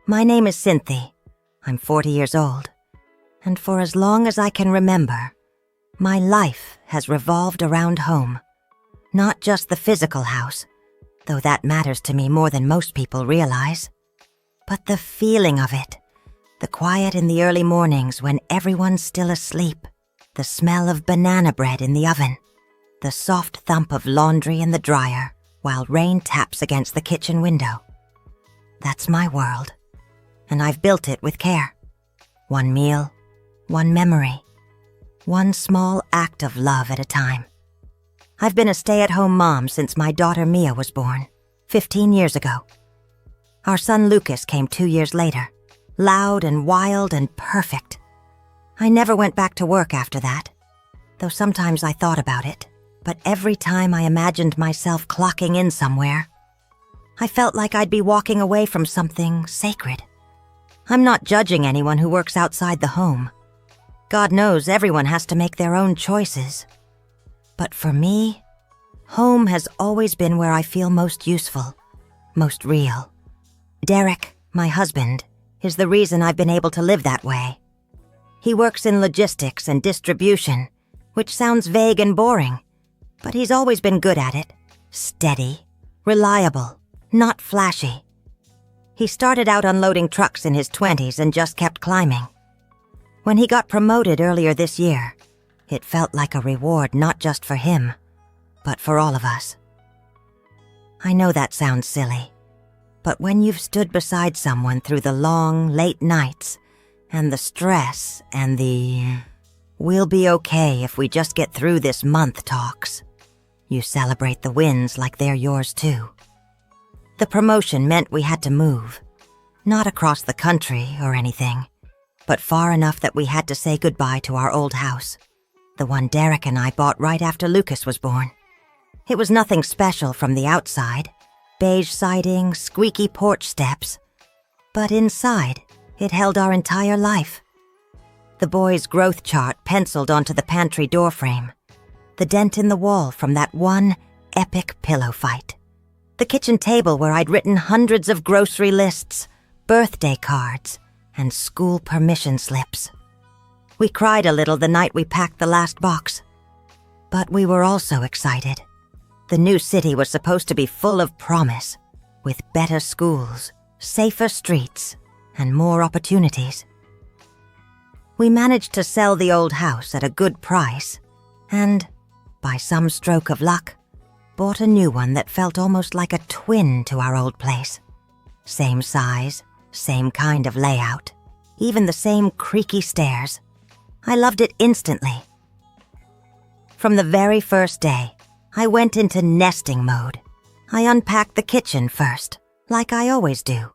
My name is Cinthy. I'm 40 years old. And for as long as I can remember, my life has revolved around home. Not just the physical house, though that matters to me more than most people realize, but the feeling of it, the quiet in the early mornings when everyone's still asleep, the smell of banana bread in the oven, the soft thump of laundry in the dryer while rain taps against the kitchen window. That's my world, and I've built it with care. One meal, one memory, one small act of love at a time. I've been a stay-at-home mom since my daughter Mia was born, 15 years ago. Our son Lucas came 2 years later, loud and wild and perfect. I never went back to work after that, though sometimes I thought about it, but every time I imagined myself clocking in somewhere, I felt like I'd be walking away from something sacred. I'm not judging anyone who works outside the home. God knows everyone has to make their own choices. But for me, home has always been where I feel most useful, most real. Derek, my husband, is the reason I've been able to live that way. He works in logistics and distribution, which sounds vague and boring, but he's always been good at it. Steady, reliable, not flashy. He started out unloading trucks in his 20s and just kept climbing. When he got promoted earlier this year, it felt like a reward not just for him, but for all of us. I know that sounds silly, but when you've stood beside someone through the long, late nights, and the stress, and the "we'll be okay if we just get through this month" talks, you celebrate the wins like they're yours too. The promotion meant we had to move, not across the country or anything, but far enough that we had to say goodbye to our old house, the one Derek and I bought right after Lucas was born. It was nothing special from the outside, beige siding, squeaky porch steps, but inside, it held our entire life. The boys' growth chart penciled onto the pantry doorframe, the dent in the wall from that one epic pillow fight, the kitchen table where I'd written hundreds of grocery lists, birthday cards, and school permission slips. We cried a little the night we packed the last box. But we were also excited. The new city was supposed to be full of promise, with better schools, safer streets, and more opportunities. We managed to sell the old house at a good price, and, by some stroke of luck, bought a new one that felt almost like a twin to our old place. Same size, same kind of layout, even the same creaky stairs. I loved it instantly. From the very first day, I went into nesting mode. I unpacked the kitchen first, like I always do,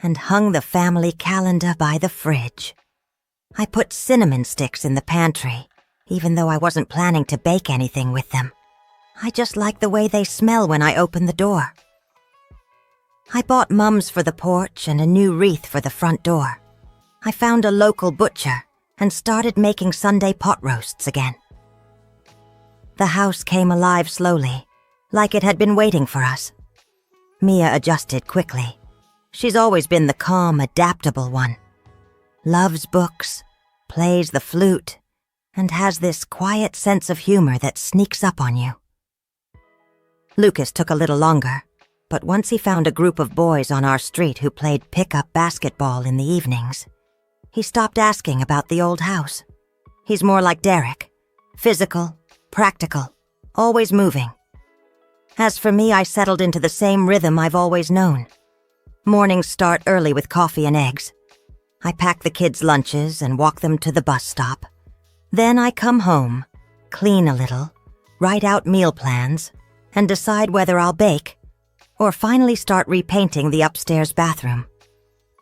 and hung the family calendar by the fridge. I put cinnamon sticks in the pantry, even though I wasn't planning to bake anything with them. I just like the way they smell when I open the door. I bought mums for the porch and a new wreath for the front door. I found a local butcher and started making Sunday pot roasts again. The house came alive slowly, like it had been waiting for us. Mia adjusted quickly. She's always been the calm, adaptable one. Loves books, plays the flute, and has this quiet sense of humor that sneaks up on you. Lucas took a little longer, but once he found a group of boys on our street who played pickup basketball in the evenings, he stopped asking about the old house. He's more like Derek, physical, practical, always moving. As for me, I settled into the same rhythm I've always known. Mornings start early with coffee and eggs. I pack the kids' lunches and walk them to the bus stop. Then I come home, clean a little, write out meal plans, and decide whether I'll bake or finally start repainting the upstairs bathroom.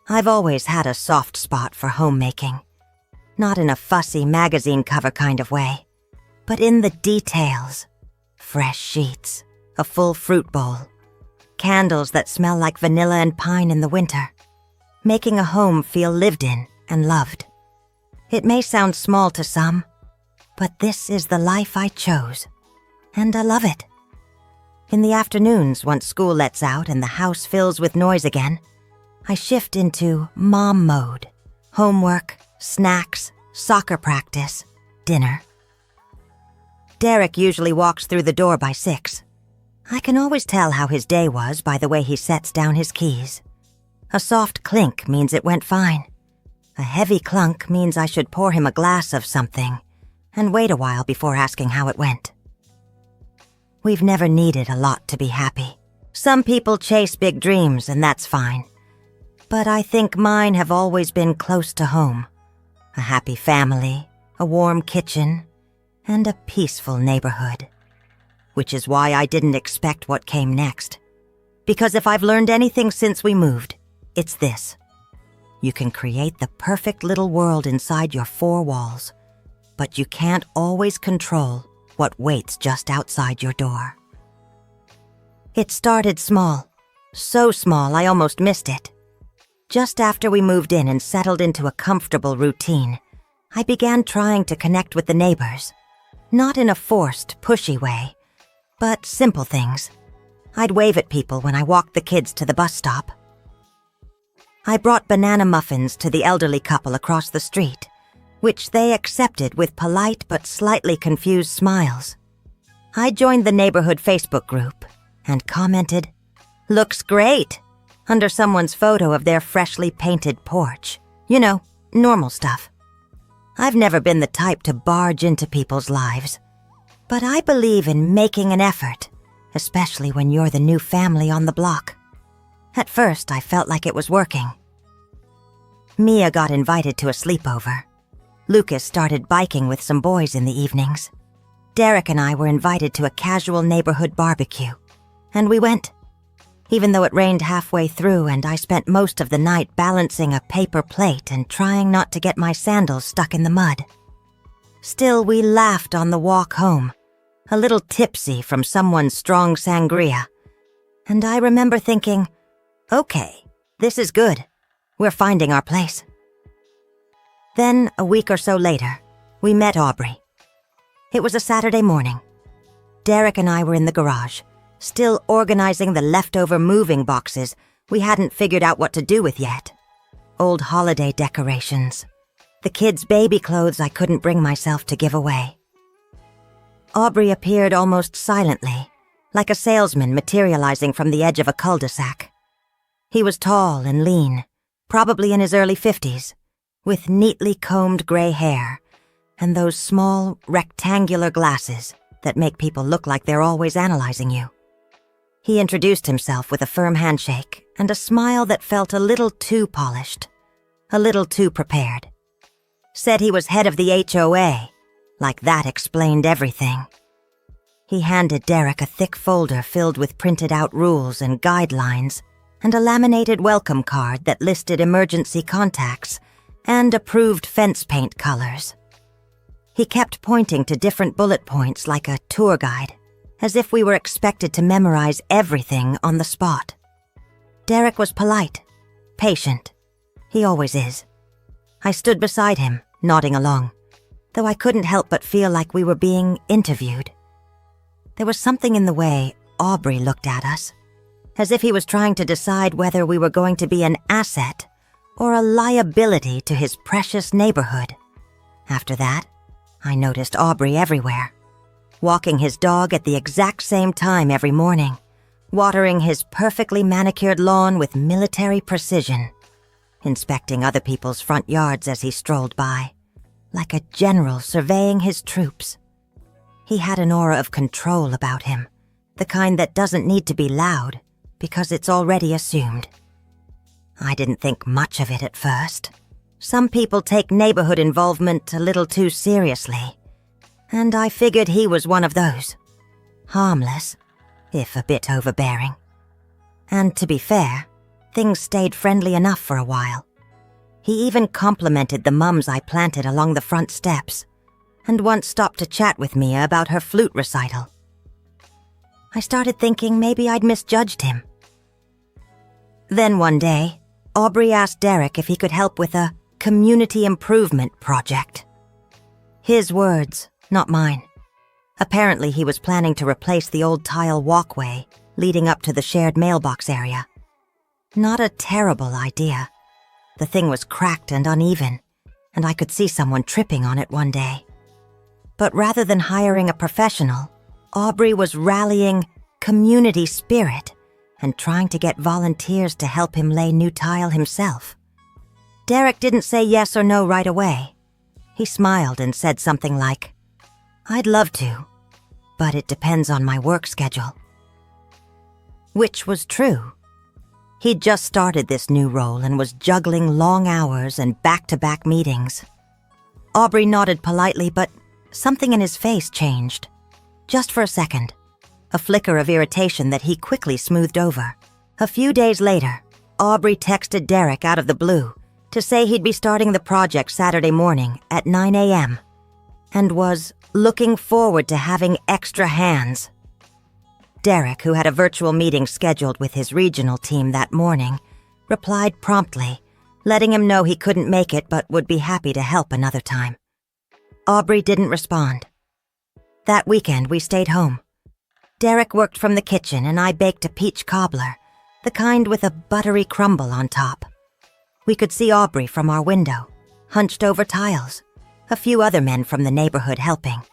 I've always had a soft spot for homemaking, not in a fussy magazine cover kind of way, but in the details. Fresh sheets, a full fruit bowl, candles that smell like vanilla and pine in the winter, making a home feel lived in and loved. It may sound small to some, but this is the life I chose, and I love it. In the afternoons, once school lets out and the house fills with noise again, I shift into mom mode. Homework, snacks, soccer practice, dinner. Derek usually walks through the door by 6. I can always tell how his day was by the way he sets down his keys. A soft clink means it went fine. A heavy clunk means I should pour him a glass of something and wait a while before asking how it went. We've never needed a lot to be happy. Some people chase big dreams, and that's fine. But I think mine have always been close to home. A happy family, a warm kitchen, and a peaceful neighborhood. Which is why I didn't expect what came next. Because if I've learned anything since we moved, it's this. You can create the perfect little world inside your 4 walls, but you can't always control what waits just outside your door. It started small, so small I almost missed it. Just after we moved in and settled into a comfortable routine, I began trying to connect with the neighbors. Not in a forced, pushy way, but simple things. I'd wave at people when I walked the kids to the bus stop. I brought banana muffins to the elderly couple across the street, which they accepted with polite but slightly confused smiles. I joined the neighborhood Facebook group and commented, "Looks great," under someone's photo of their freshly painted porch. You know, normal stuff. I've never been the type to barge into people's lives, but I believe in making an effort, especially when you're the new family on the block. At first, I felt like it was working. Mia got invited to a sleepover. Lucas started biking with some boys in the evenings. Derek and I were invited to a casual neighborhood barbecue, and we went. Even though it rained halfway through and I spent most of the night balancing a paper plate and trying not to get my sandals stuck in the mud. Still, we laughed on the walk home, a little tipsy from someone's strong sangria. And I remember thinking, okay, this is good. We're finding our place. Then, a week or so later, we met Aubrey. It was a Saturday morning. Derek and I were in the garage, still organizing the leftover moving boxes we hadn't figured out what to do with yet. Old holiday decorations. The kids' baby clothes I couldn't bring myself to give away. Aubrey appeared almost silently, like a salesman materializing from the edge of a cul-de-sac. He was tall and lean, probably in his early 50s, with neatly combed gray hair and those small, rectangular glasses that make people look like they're always analyzing you. He introduced himself with a firm handshake and a smile that felt a little too polished, a little too prepared. Said he was head of the HOA, like that explained everything. He handed Derek a thick folder filled with printed-out rules and guidelines and a laminated welcome card that listed emergency contacts and approved fence paint colors. He kept pointing to different bullet points like a tour guide, as if we were expected to memorize everything on the spot. Derek was polite, patient. He always is. I stood beside him, nodding along, though I couldn't help but feel like we were being interviewed. There was something in the way Aubrey looked at us, as if he was trying to decide whether we were going to be an asset or a liability to his precious neighborhood. After that, I noticed Aubrey everywhere, walking his dog at the exact same time every morning, watering his perfectly manicured lawn with military precision, inspecting other people's front yards as he strolled by, like a general surveying his troops. He had an aura of control about him, the kind that doesn't need to be loud because it's already assumed. I didn't think much of it at first. Some people take neighborhood involvement a little too seriously, and I figured he was one of those. Harmless, if a bit overbearing. And to be fair, things stayed friendly enough for a while. He even complimented the mums I planted along the front steps, and once stopped to chat with Mia about her flute recital. I started thinking maybe I'd misjudged him. Then one day, Aubrey asked Derek if he could help with a community improvement project. His words, not mine. Apparently he was planning to replace the old tile walkway leading up to the shared mailbox area. Not a terrible idea. The thing was cracked and uneven, and I could see someone tripping on it one day. But rather than hiring a professional, Aubrey was rallying community spirit and trying to get volunteers to help him lay new tile himself. Derek didn't say yes or no right away. He smiled and said something like, "I'd love to, but it depends on my work schedule." Which was true. He'd just started this new role and was juggling long hours and back-to-back meetings. Aubrey nodded politely, but something in his face changed. Just for a second. A flicker of irritation that he quickly smoothed over. A few days later, Aubrey texted Derek out of the blue to say he'd be starting the project Saturday morning at 9 a.m. and was looking forward to having extra hands. Derek, who had a virtual meeting scheduled with his regional team that morning, replied promptly, letting him know he couldn't make it but would be happy to help another time. Aubrey didn't respond. That weekend, we stayed home. Derek worked from the kitchen and I baked a peach cobbler, the kind with a buttery crumble on top. We could see Aubrey from our window, hunched over tiles, a few other men from the neighborhood helping.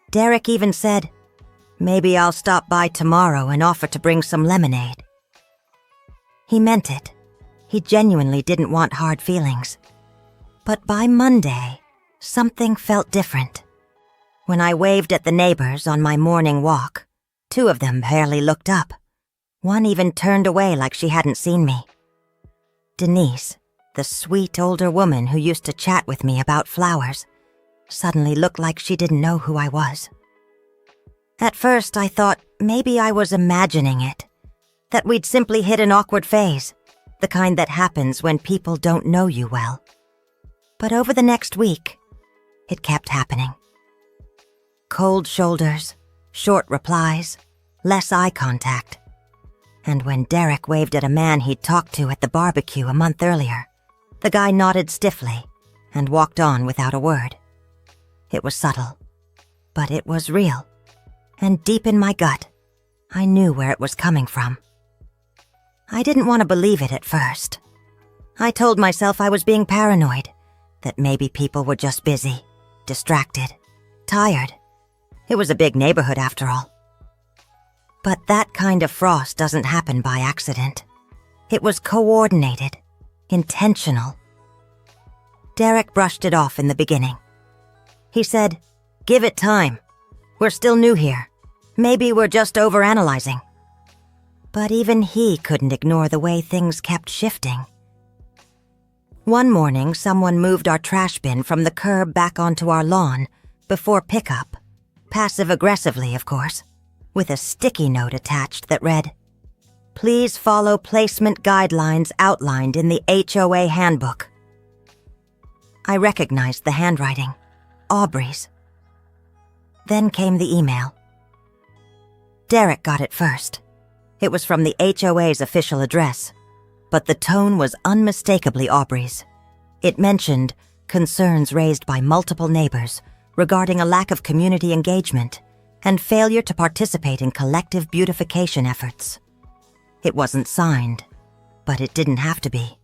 Derek even said, "Maybe I'll stop by tomorrow and offer to bring some lemonade." He meant it. He genuinely didn't want hard feelings. But by Monday, something felt different. When I waved at the neighbors on my morning walk, 2 of them barely looked up. One even turned away like she hadn't seen me. Denise, the sweet older woman who used to chat with me about flowers, suddenly looked like she didn't know who I was. At first, I thought maybe I was imagining it, that we'd simply hit an awkward phase, the kind that happens when people don't know you well. But over the next week, it kept happening. Cold shoulders, short replies, less eye contact. And when Derek waved at a man he'd talked to at the barbecue a month earlier, the guy nodded stiffly and walked on without a word. It was subtle, but it was real. And deep in my gut, I knew where it was coming from. I didn't want to believe it at first. I told myself I was being paranoid, that maybe people were just busy, distracted, tired. It was a big neighborhood after all. But that kind of frost doesn't happen by accident. It was coordinated, intentional. Derek brushed it off in the beginning. He said, "Give it time. We're still new here. Maybe we're just overanalyzing." But even he couldn't ignore the way things kept shifting. One morning, someone moved our trash bin from the curb back onto our lawn before pickup, passive-aggressively, of course, with a sticky note attached that read, "Please follow placement guidelines outlined in the HOA handbook." I recognized the handwriting, Aubrey's. Then came the email. Derek got it first. It was from the HOA's official address, but the tone was unmistakably Aubrey's. It mentioned concerns raised by multiple neighbors regarding a lack of community engagement and failure to participate in collective beautification efforts. It wasn't signed, but it didn't have to be.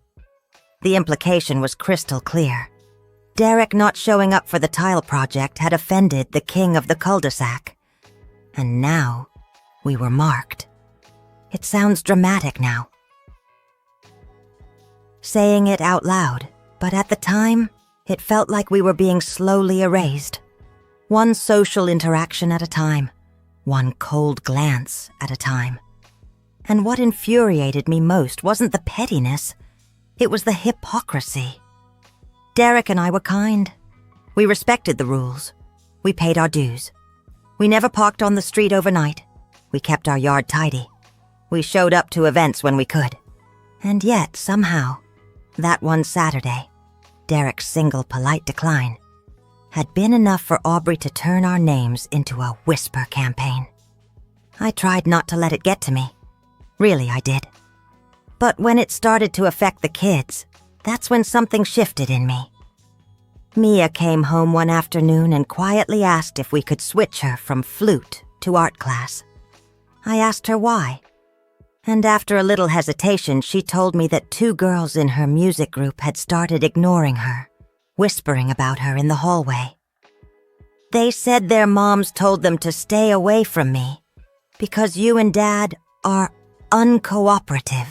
The implication was crystal clear. Derek not showing up for the tile project had offended the king of the cul-de-sac. And now, we were marked. It sounds dramatic now. Saying it out loud, but at the time, it felt like we were being slowly erased. One social interaction at a time, one cold glance at a time. And what infuriated me most wasn't the pettiness, it was the hypocrisy. Derek and I were kind. We respected the rules. We paid our dues. We never parked on the street overnight. We kept our yard tidy. We showed up to events when we could. And yet, somehow, that one Saturday, Derek's single polite decline had been enough for Aubrey to turn our names into a whisper campaign. I tried not to let it get to me. Really, I did. But when it started to affect the kids, that's when something shifted in me. Mia came home one afternoon and quietly asked if we could switch her from flute to art class. I asked her why. And after a little hesitation, she told me that 2 girls in her music group had started ignoring her, whispering about her in the hallway. They said their moms told them to stay away from me because you and Dad are uncooperative.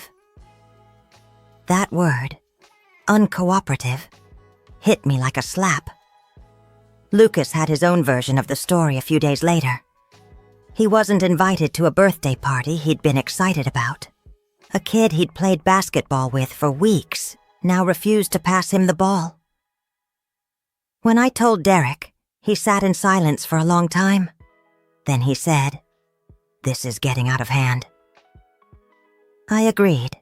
That word, uncooperative, hit me like a slap. Lucas had his own version of the story a few days later. He wasn't invited to a birthday party he'd been excited about. A kid he'd played basketball with for weeks now refused to pass him the ball. When I told Derek, he sat in silence for a long time. Then he said, "This is getting out of hand." I agreed.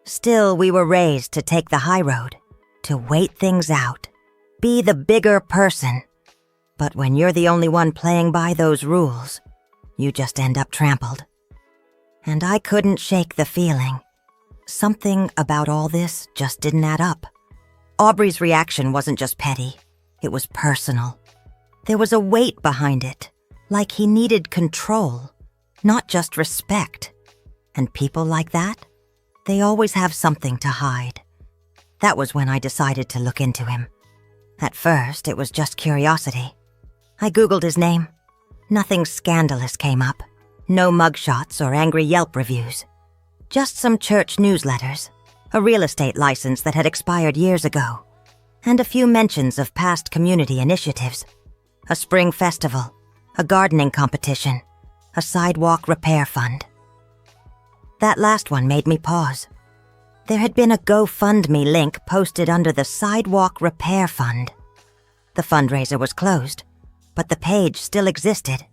Still, we were raised to take the high road, to wait things out, be the bigger person. But when you're the only one playing by those rules, you just end up trampled. And I couldn't shake the feeling. Something about all this just didn't add up. Aubrey's reaction wasn't just petty, it was personal. There was a weight behind it, like he needed control, not just respect. And people like that, they always have something to hide. That was when I decided to look into him. At first, it was just curiosity. I Googled his name. Nothing scandalous came up. No mugshots or angry Yelp reviews. Just some church newsletters, a real estate license that had expired years ago, and a few mentions of past community initiatives. A spring festival, a gardening competition, a sidewalk repair fund. That last one made me pause. There had been a GoFundMe link posted under the Sidewalk Repair Fund. The fundraiser was closed, but the page still existed.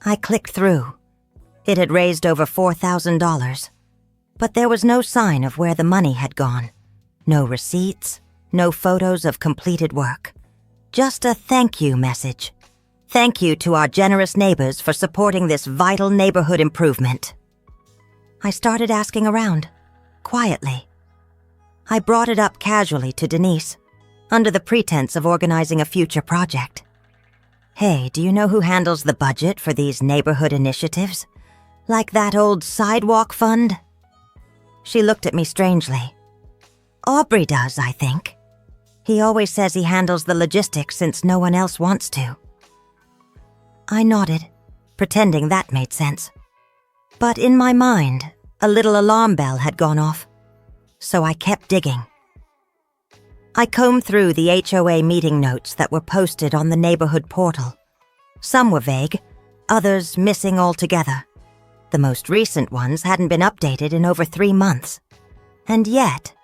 I clicked through. It had raised over $4,000, but there was no sign of where the money had gone. No receipts, no photos of completed work. Just a thank you message. Thank you to our generous neighbors for supporting this vital neighborhood improvement. I started asking around, quietly. I brought it up casually to Denise, under the pretense of organizing a future project. "Hey, do you know who handles the budget for these neighborhood initiatives? Like that old sidewalk fund?" She looked at me strangely. "Aubrey does, I think. He always says he handles the logistics since no one else wants to." I nodded, pretending that made sense. But in my mind, a little alarm bell had gone off, so I kept digging. I combed through the HOA meeting notes that were posted on the neighborhood portal. Some were vague, others missing altogether. The most recent ones hadn't been updated in over 3 months. And yet,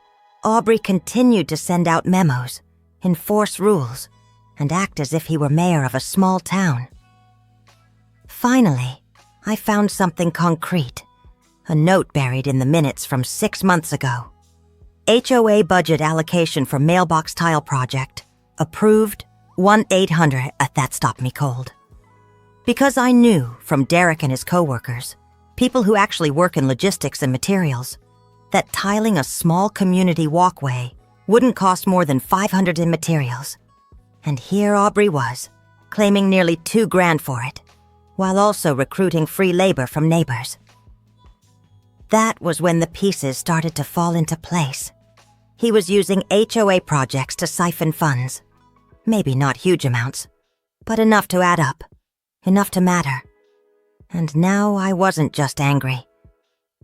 Aubrey continued to send out memos, enforce rules, and act as if he were mayor of a small town. Finally, I found something concrete, a note buried in the minutes from 6 months ago. HOA budget allocation for mailbox tile project, approved, 1-800, that stopped me cold. Because I knew from Derek and his coworkers, people who actually work in logistics and materials, that tiling a small community walkway wouldn't cost more than $500 in materials. And here Aubrey was, claiming nearly $2,000 for it, while also recruiting free labor from neighbors. That was when the pieces started to fall into place. He was using HOA projects to siphon funds. Maybe not huge amounts, but enough to add up, enough to matter. And now I wasn't just angry.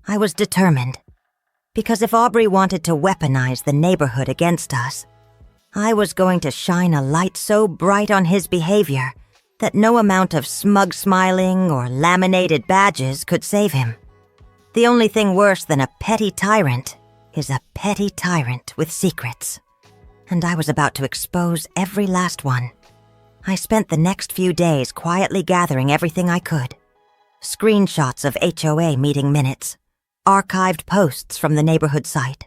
I was determined. Because if Aubrey wanted to weaponize the neighborhood against us, I was going to shine a light so bright on his behavior that no amount of smug smiling or laminated badges could save him. The only thing worse than a petty tyrant is a petty tyrant with secrets. And I was about to expose every last one. I spent the next few days quietly gathering everything I could. Screenshots of HOA meeting minutes, archived posts from the neighborhood site,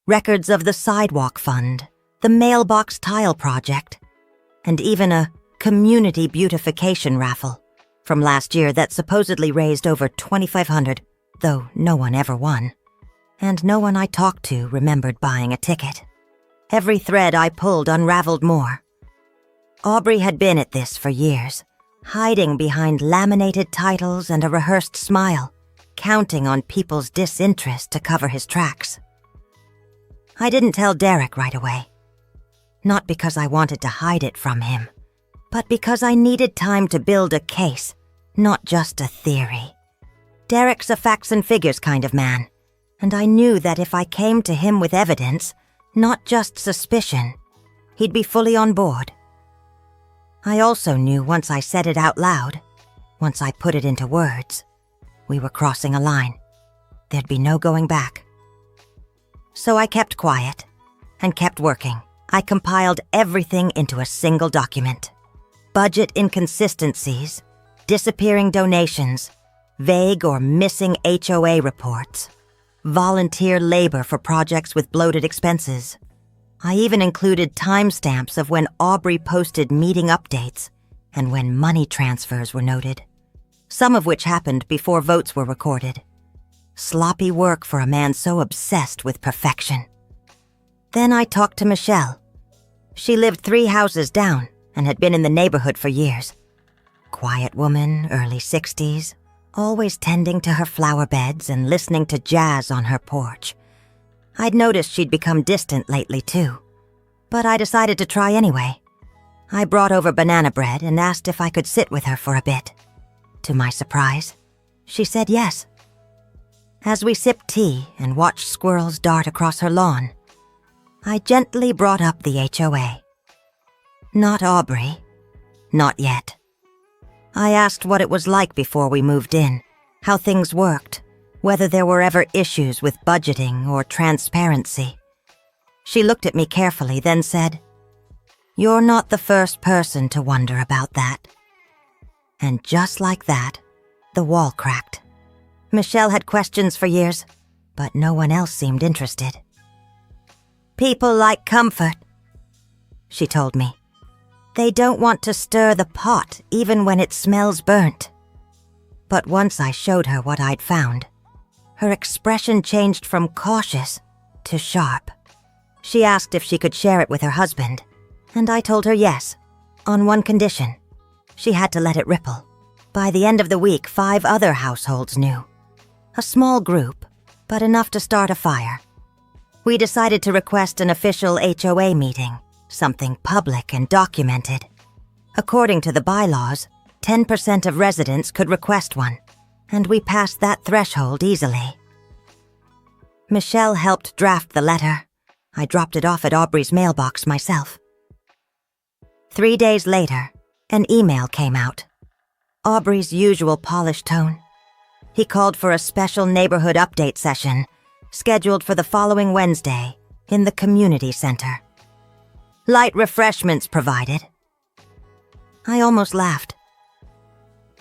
records of the sidewalk fund, the mailbox tile project, and even a community beautification raffle from last year that supposedly raised over $2,500, though no one ever won. And no one I talked to remembered buying a ticket. Every thread I pulled unraveled more. Aubrey had been at this for years, hiding behind laminated titles and a rehearsed smile, counting on people's disinterest to cover his tracks. I didn't tell Derek right away. Not because I wanted to hide it from him, but because I needed time to build a case, not just a theory. Derek's a facts and figures kind of man, and I knew that if I came to him with evidence, not just suspicion, he'd be fully on board. I also knew once I said it out loud, once I put it into words, we were crossing a line. There'd be no going back. So I kept quiet and kept working. I compiled everything into a single document. Budget inconsistencies, disappearing donations, vague or missing HOA reports, volunteer labor for projects with bloated expenses. I even included timestamps of when Aubrey posted meeting updates and when money transfers were noted, some of which happened before votes were recorded. Sloppy work for a man so obsessed with perfection. Then I talked to Michelle. She lived 3 houses down and had been in the neighborhood for years. Quiet woman, early 60s, always tending to her flower beds and listening to jazz on her porch. I'd noticed she'd become distant lately too, but I decided to try anyway. I brought over banana bread and asked if I could sit with her for a bit. To my surprise, she said yes. As we sipped tea and watched squirrels dart across her lawn, I gently brought up the HOA. Not Aubrey. Not yet. I asked what it was like before we moved in, how things worked, whether there were ever issues with budgeting or transparency. She looked at me carefully, then said, "You're not the first person to wonder about that." And just like that, the wall cracked. Michelle had questions for years, but no one else seemed interested. "People like comfort," she told me. "They don't want to stir the pot even when it smells burnt." But once I showed her what I'd found, her expression changed from cautious to sharp. She asked if she could share it with her husband, and I told her yes, on one condition. She had to let it ripple. By the end of the week, 5 other households knew. A small group, but enough to start a fire. We decided to request an official HOA meeting, something public and documented. According to the bylaws, 10% of residents could request one, and we passed that threshold easily. Michelle helped draft the letter. I dropped it off at Aubrey's mailbox myself. 3 days later, an email came out. Aubrey's usual polished tone. He called for a special neighborhood update session, scheduled for the following Wednesday, in the community center. Light refreshments provided. I almost laughed.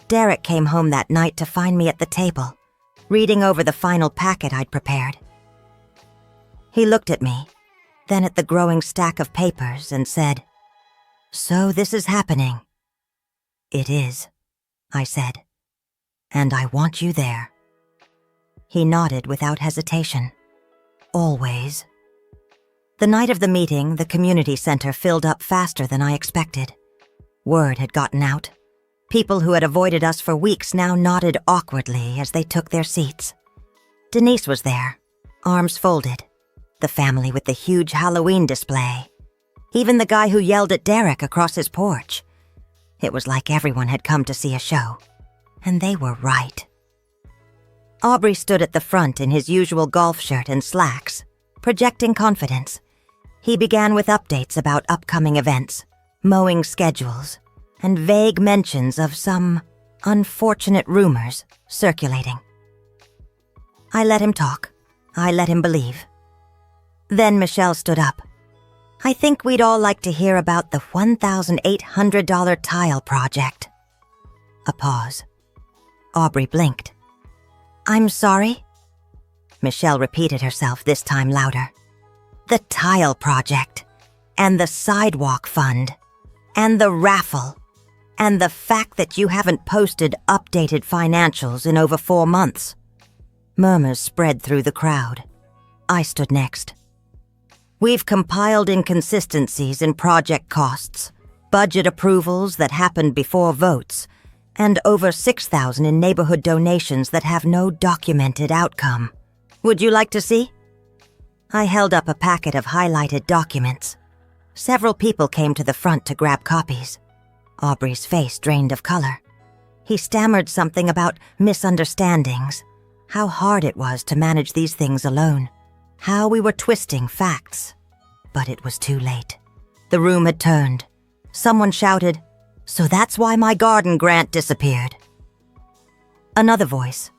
Derek came home that night to find me at the table, reading over the final packet I'd prepared. He looked at me, then at the growing stack of papers and said, "So this is happening." "It is," I said, "and I want you there." He nodded without hesitation. "Always." The night of the meeting, the community center filled up faster than I expected. Word had gotten out. People who had avoided us for weeks now nodded awkwardly as they took their seats. Denise was there, arms folded. The family with the huge Halloween display. Even the guy who yelled at Derek across his porch. It was like everyone had come to see a show. And they were right. Aubrey stood at the front in his usual golf shirt and slacks, projecting confidence. He began with updates about upcoming events, mowing schedules, and vague mentions of some unfortunate rumors circulating. I let him talk. I let him believe. Then Michelle stood up. "I think we'd all like to hear about the $1,800 tile project." A pause. Aubrey blinked. "I'm sorry?" Michelle repeated herself, this time louder. "The tile project, and the sidewalk fund, and the raffle, and the fact that you haven't posted updated financials in over 4 months. Murmurs spread through the crowd. I stood next. "We've compiled inconsistencies in project costs, budget approvals that happened before votes, and over 6,000 in neighborhood donations that have no documented outcome. Would you like to see? I held up a packet of highlighted documents. Several people came to the front to grab copies. Aubrey's face drained of color. He stammered something about misunderstandings, how hard it was to manage these things alone, how we were twisting facts. But it was too late. The room had turned. Someone shouted, "So that's why my garden grant disappeared." Another voice.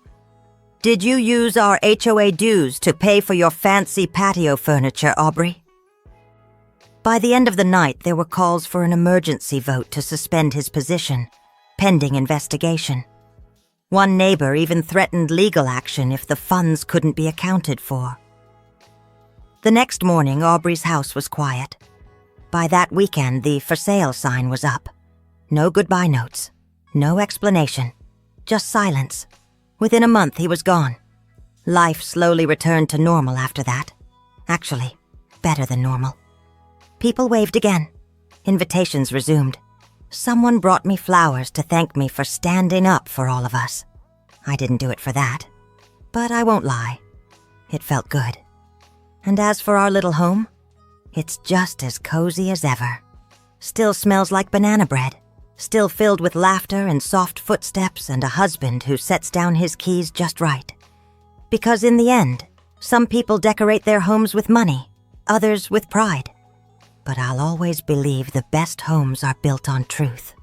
"Did you use our HOA dues to pay for your fancy patio furniture, Aubrey?" By the end of the night, there were calls for an emergency vote to suspend his position, pending investigation. One neighbor even threatened legal action if the funds couldn't be accounted for. The next morning, Aubrey's house was quiet. By that weekend, the for sale sign was up. No goodbye notes, no explanation, just silence. Within a month, he was gone. Life slowly returned to normal after that. Actually, better than normal. People waved again. Invitations resumed. Someone brought me flowers to thank me for standing up for all of us. I didn't do it for that. But I won't lie. It felt good. And as for our little home, it's just as cozy as ever. Still smells like banana bread. Still filled with laughter and soft footsteps and a husband who sets down his keys just right. Because in the end, some people decorate their homes with money, others with pride. But I'll always believe the best homes are built on truth.